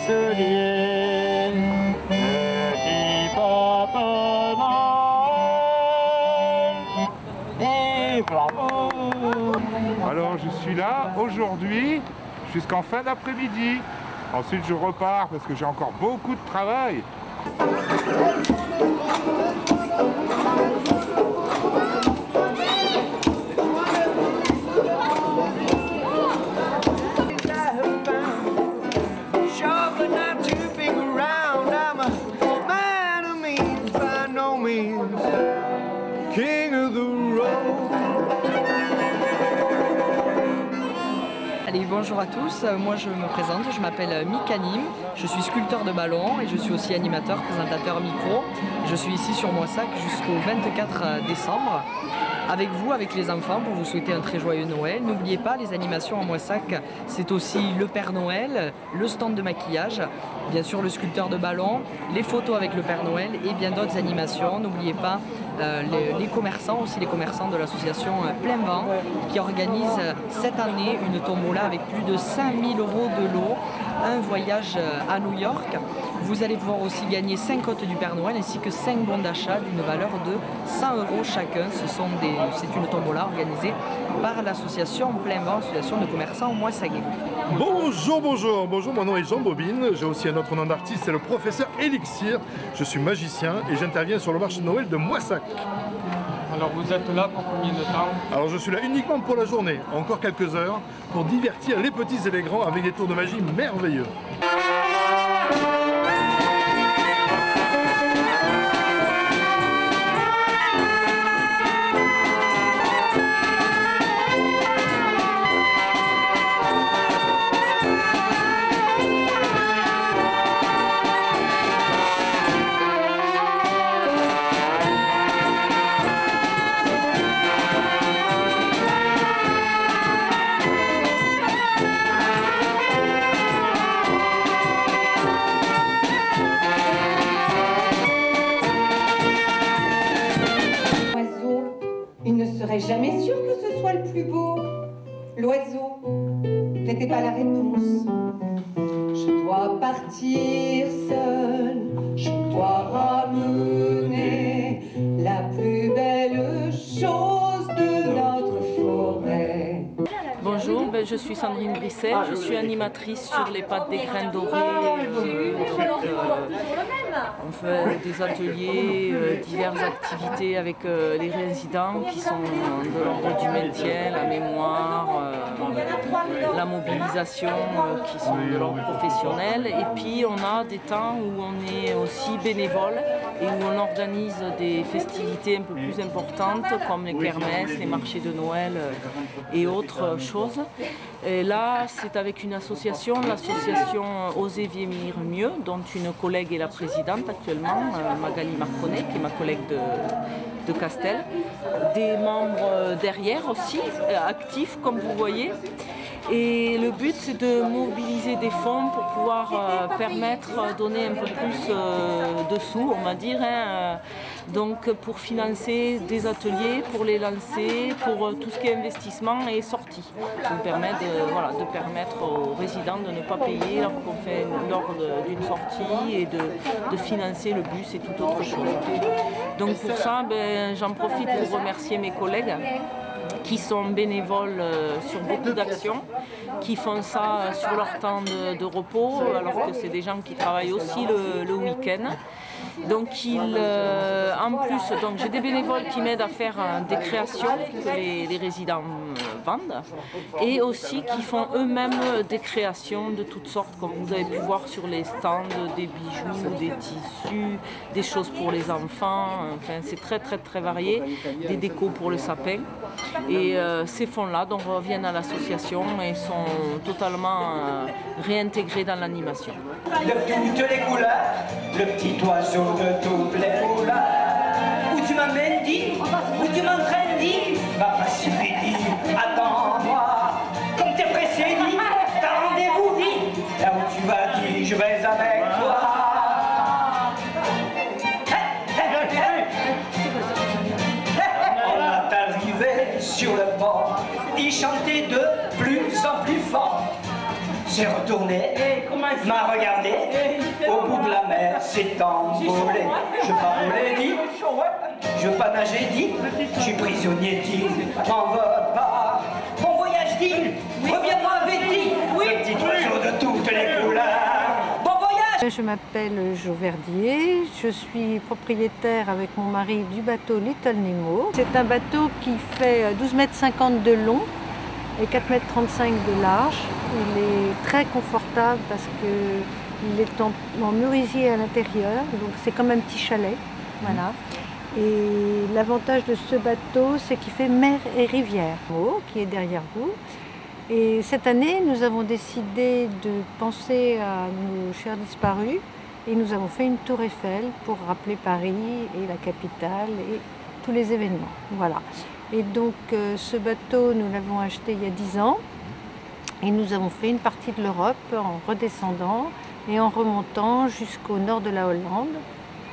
souliers, petit Papa Noël, et bravo. Alors je suis là aujourd'hui jusqu'en fin d'après-midi. Ensuite je repars parce que j'ai encore beaucoup de travail. King of the road. Allez, bonjour à tous, moi je me présente, je m'appelle Mika Nim, je suis sculpteur de ballons et je suis aussi animateur, présentateur micro. Je suis ici sur Moissac jusqu'au 24 décembre avec vous, avec les enfants, pour vous souhaiter un très joyeux Noël. N'oubliez pas, les animations à Moissac, c'est aussi le Père Noël, le stand de maquillage, bien sûr le sculpteur de ballons, les photos avec le Père Noël et bien d'autres animations. N'oubliez pas les commerçants, aussi les commerçants de l'association Plein Vent, qui organise cette année une tombola avec plus de 5000 € de lot, un voyage à New York. Vous allez pouvoir aussi gagner 5 hôtes du Père Noël ainsi que 5 bons d'achat d'une valeur de 100 € chacun. C'est une tombola organisée par l'association Plein Vent, association de commerçants moissaguais. Bonjour, bonjour, bonjour, mon nom est Jean Bobine, j'ai aussi un autre nom d'artiste, c'est le professeur Elixir. Je suis magicien et j'interviens sur le marché de Noël de Moissac. Alors vous êtes là pour combien de temps? Alors je suis là uniquement pour la journée, encore quelques heures, pour divertir les petits et les grands avec des tours de magie merveilleux. Il ne serait jamais sûr que ce soit le plus beau. L'oiseau n'était pas la réponse. Je dois partir seul, je dois ramener la plus belle chose de notre forêt. Bonjour, je suis Sandrine Brisset, je suis animatrice sur les pattes des graines dorées. On fait des ateliers, diverses activités avec les résidents qui sont de l'ordre du maintien, la mémoire, la mobilisation, qui sont de l'ordre professionnel. Et puis on a des temps où on est aussi bénévole et où on organise des festivités un peu plus importantes comme les kermesses, les marchés de Noël et autres choses. Et là, c'est avec une association, l'association Oser Vieillir Mieux, dont une collègue est la présidente actuellement, Magali Marconnet, qui est ma collègue de Castel. Des membres derrière aussi, actifs comme vous voyez. Et le but, c'est de mobiliser des fonds pour pouvoir donner un peu plus de sous, on va dire, donc pour financer des ateliers, pour les lancer, pour tout ce qui est investissement et sortie. Ça me permet de permettre aux résidents de ne pas payer alors qu'on fait lors d'une sortie et de financer le bus et toute autre chose. Donc pour ça, j'en profite pour remercier mes collègues qui sont bénévoles sur beaucoup d'actions, qui font ça sur leur temps de repos, alors que c'est des gens qui travaillent aussi le week-end. Donc en plus, j'ai des bénévoles qui m'aident à faire des créations que les résidents vendent et aussi qui font eux-mêmes des créations de toutes sortes, comme vous avez pu voir sur les stands, des bijoux, des tissus, des choses pour les enfants, enfin c'est très très très varié, des décos pour le sapin. Et ces fonds-là reviennent à l'association et sont totalement réintégrés dans l'animation. De toutes les couleurs, le petit oiseau de toutes les couleurs. Où tu m'amènes, dis, où tu m'entraînes, dis, va passer vite, attends-moi. Comme t'es pressé, dis, t'as rendez-vous, dis, là où tu vas, dis, je vais avec toi. On est arrivé sur le port, il chantait de plus en plus fort. s'est retourné, m'a regardé, au bout de la mer s'est envolé. Je pas voler, dit, je pas nager, dit, je suis prisonnier, dit, m'en veux pas. Bon voyage, dit, reviens-moi, dit, le petit oiseau de toutes les couleurs. Bon voyage. Je m'appelle Jo Verdier, je suis propriétaire avec mon mari du bateau Little Nemo. C'est un bateau qui fait 12,50 m de long et 4,35 m de large. Il est très confortable parce qu'il est en merisier à l'intérieur, donc c'est comme un petit chalet. Voilà. Et l'avantage de ce bateau, c'est qu'il fait mer et rivière, qui est derrière vous. Et cette année, nous avons décidé de penser à nos chers disparus et nous avons fait une tour Eiffel pour rappeler Paris et la capitale et tous les événements. Voilà. Et donc ce bateau, nous l'avons acheté il y a 10 ans et nous avons fait une partie de l'Europe en redescendant et en remontant jusqu'au nord de la Hollande,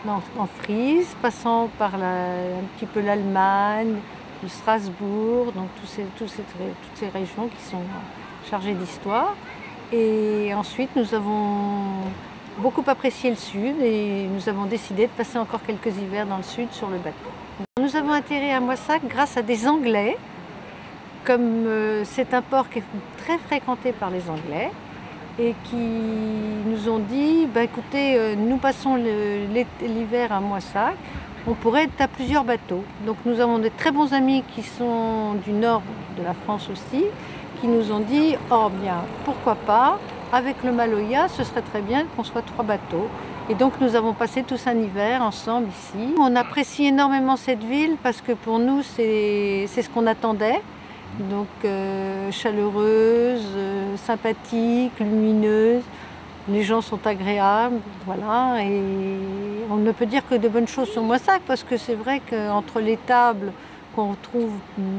en Frise, passant par un petit peu l'Allemagne, de Strasbourg, donc toutes ces régions qui sont chargées d'histoire. Et ensuite, nous avons beaucoup apprécié le sud et nous avons décidé de passer encore quelques hivers dans le sud sur le bateau. Nous avons atterri à Moissac grâce à des Anglais, comme c'est un port qui est très fréquenté par les Anglais et qui nous ont dit, écoutez, nous passons l'hiver à Moissac, on pourrait être à plusieurs bateaux. Donc nous avons des très bons amis qui sont du nord de la France aussi, qui nous ont dit, oh bien, pourquoi pas, avec le Maloya, ce serait très bien qu'on soit 3 bateaux. Et donc nous avons passé tous un hiver ensemble ici. On apprécie énormément cette ville parce que pour nous, c'est ce qu'on attendait. Donc chaleureuse, sympathique, lumineuse. Les gens sont agréables, voilà, et on ne peut dire que de bonnes choses sur Moissac parce que c'est vrai qu'entre les tables qu'on retrouve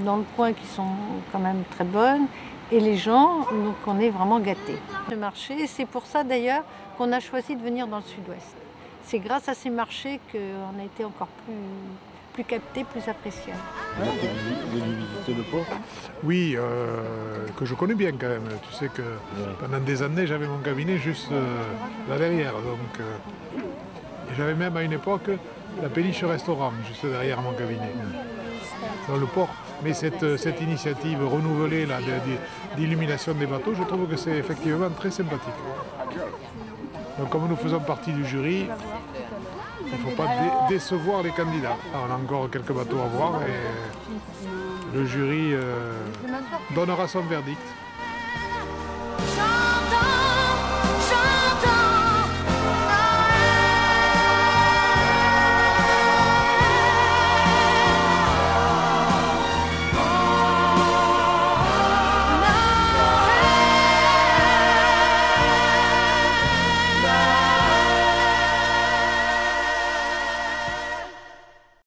dans le coin qui sont quand même très bonnes et les gens, donc on est vraiment gâtés. Le marché, c'est pour ça d'ailleurs qu'on a choisi de venir dans le sud-ouest. C'est grâce à ces marchés qu'on a été encore plus captés, plus appréciés. Vous avez visité le port? Oui, que je connais bien quand même. Tu sais que pendant des années, j'avais mon cabinet juste là derrière. Donc, j'avais même à une époque la péniche restaurant juste derrière mon cabinet, dans le port. Mais cette initiative renouvelée d'illumination des bateaux, je trouve que c'est effectivement très sympathique. Donc comme nous faisons partie du jury, il ne faut pas décevoir les candidats. On a encore quelques bateaux à voir et le jury donnera son verdict.